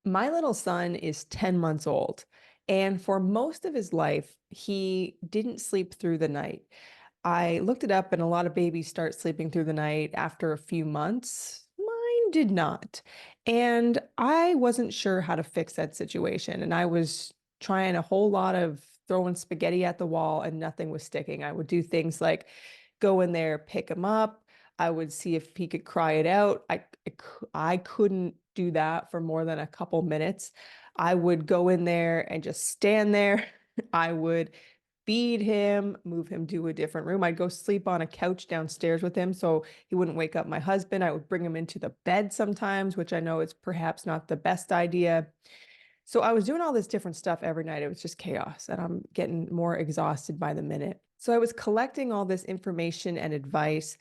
My little son is 10 months old, and for most of his life, he didn't sleep through the night. I looked it up, and a lot of babies start sleeping through the night after a few months. Mine did not. And I wasn't sure how to fix that situation. And I was trying a whole lot of throwing spaghetti at the wall, and nothing was sticking. I would do things like go in there, pick him up. I would see if he could cry it out. I couldn't do that for more than a couple minutes. I would go in there and just stand there. I would feed him, move him to a different room. I'd go sleep on a couch downstairs with him so he wouldn't wake up my husband. I would bring him into the bed sometimes, which I know is perhaps not the best idea. So I was doing all this different stuff every night. It was just chaos, and I'm getting more exhausted by the minute. So I was collecting all this information and advice,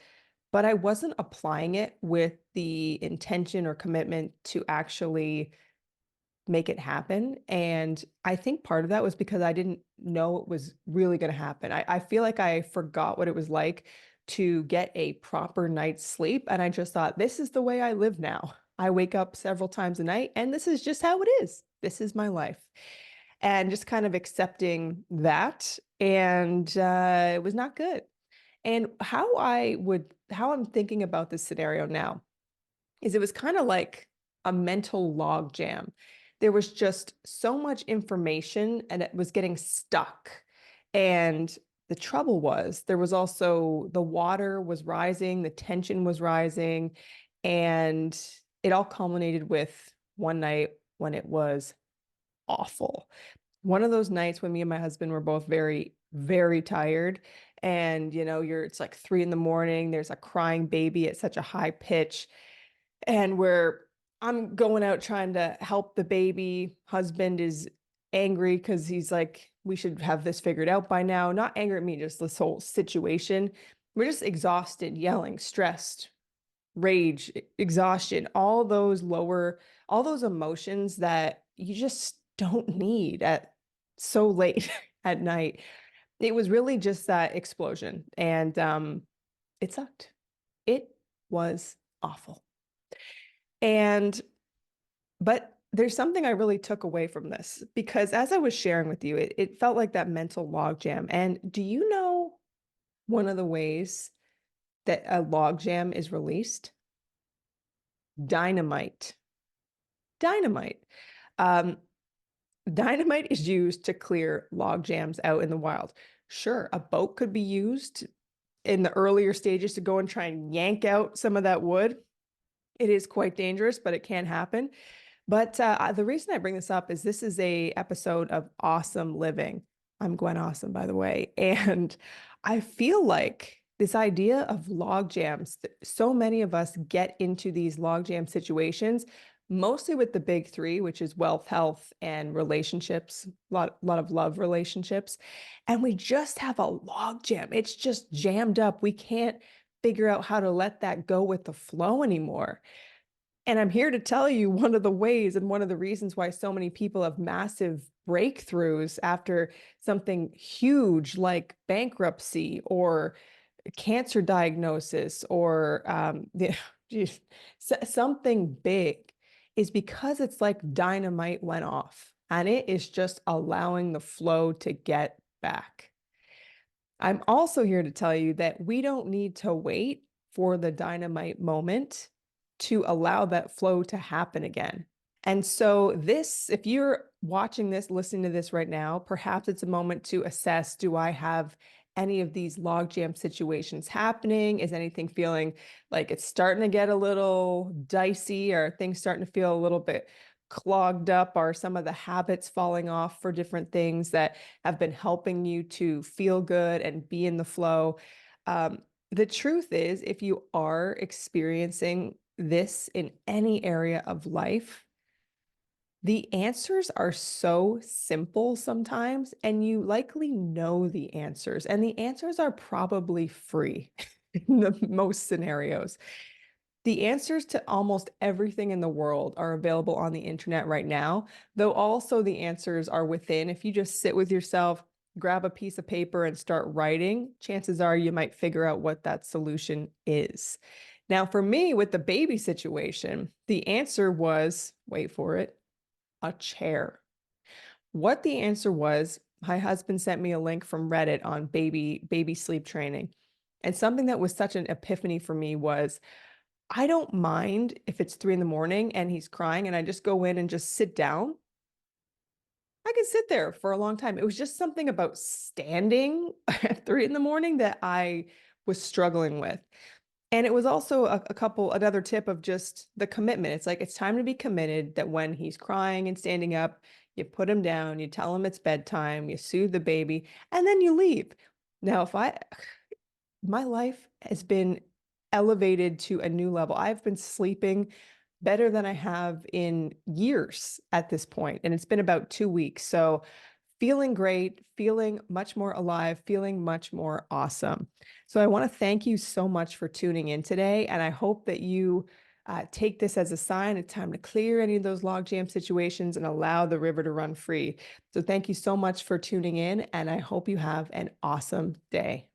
but I wasn't applying it with the intention or commitment to actually make it happen. And I think part of that was because I didn't know it was really going to happen. I feel like I forgot what it was like to get a proper night's sleep. And I just thought, this is the way I live now. I wake up several times a night, and this is just how it is. This is my life. And just kind of accepting that. And it was not good. And how I'm thinking about this scenario now is it was kind of like a mental log jam. There was just so much information and it was getting stuck. And the trouble was there was also the water was rising, the tension was rising, and it all culminated with one night when it was awful. One of those nights when me and my husband were both very, very tired. And it's like 3 in the morning, there's a crying baby at such a high pitch, and I'm going out trying to help the baby. Husband is angry because he's like, we should have this figured out by now. Not angry at me, just this whole situation. We're just exhausted, yelling, stressed, rage, exhaustion, all those emotions that you just don't need at so late at night. It was really just that explosion. And it sucked. It was awful. And but there's something I really took away from this because as I was sharing with you, it felt like that mental logjam. And do you know one of the ways that a logjam is released? Dynamite. Dynamite. Um, Dynamite is used to clear log jams out in the wild. Sure, a boat could be used in the earlier stages to go and try and yank out some of that wood. It is quite dangerous, but it can happen. But the reason I bring this up is this is a episode of Awesome Living. I'm Gwen Awesome, by the way. And I feel like this idea of log jams, so many of us get into these log jam situations, mostly with the big three, which is wealth, health, and relationships, lot of love relationships. And we just have a log jam. It's just jammed up. We can't figure out how to let that go with the flow anymore. And I'm here to tell you one of the ways and one of the reasons why so many people have massive breakthroughs after something huge like bankruptcy or cancer diagnosis or something big is because it's like dynamite went off and it is just allowing the flow to get back. I'm also here to tell you that we don't need to wait for the dynamite moment to allow that flow to happen again. And so if you're watching this, listening to this right now, perhaps it's a moment to assess, do I have any of these logjam situations happening? Is anything feeling like it's starting to get a little dicey? Or things starting to feel a little bit clogged up? Are some of the habits falling off for different things that have been helping you to feel good and be in the flow? The truth is, if you are experiencing this in any area of life, the answers are so simple sometimes, and you likely know the answers, and the answers are probably free in the most scenarios. The answers to almost everything in the world are available on the internet right now, though also the answers are within. If you just sit with yourself, grab a piece of paper and start writing, chances are you might figure out what that solution is. Now, for me, with the baby situation, the answer was, wait for it, a chair. What the answer was, my husband sent me a link from Reddit on baby sleep training. And something that was such an epiphany for me was I don't mind if it's 3 in the morning and he's crying and I just go in and just sit down. I can sit there for a long time. It was just something about standing at 3 in the morning that I was struggling with. And it was also another tip of just the commitment. It's like it's time to be committed that when he's crying and standing up, you put him down, you tell him it's bedtime, you soothe the baby, and then you leave. Now, if I my life has been elevated to a new level. I've been sleeping better than I have in years at this point, and it's been about 2 weeks. So feeling great, feeling much more alive, feeling much more awesome. So I want to thank you so much for tuning in today, and I hope that you take this as a sign. It's time to clear any of those logjam situations and allow the river to run free. So thank you so much for tuning in, and I hope you have an awesome day.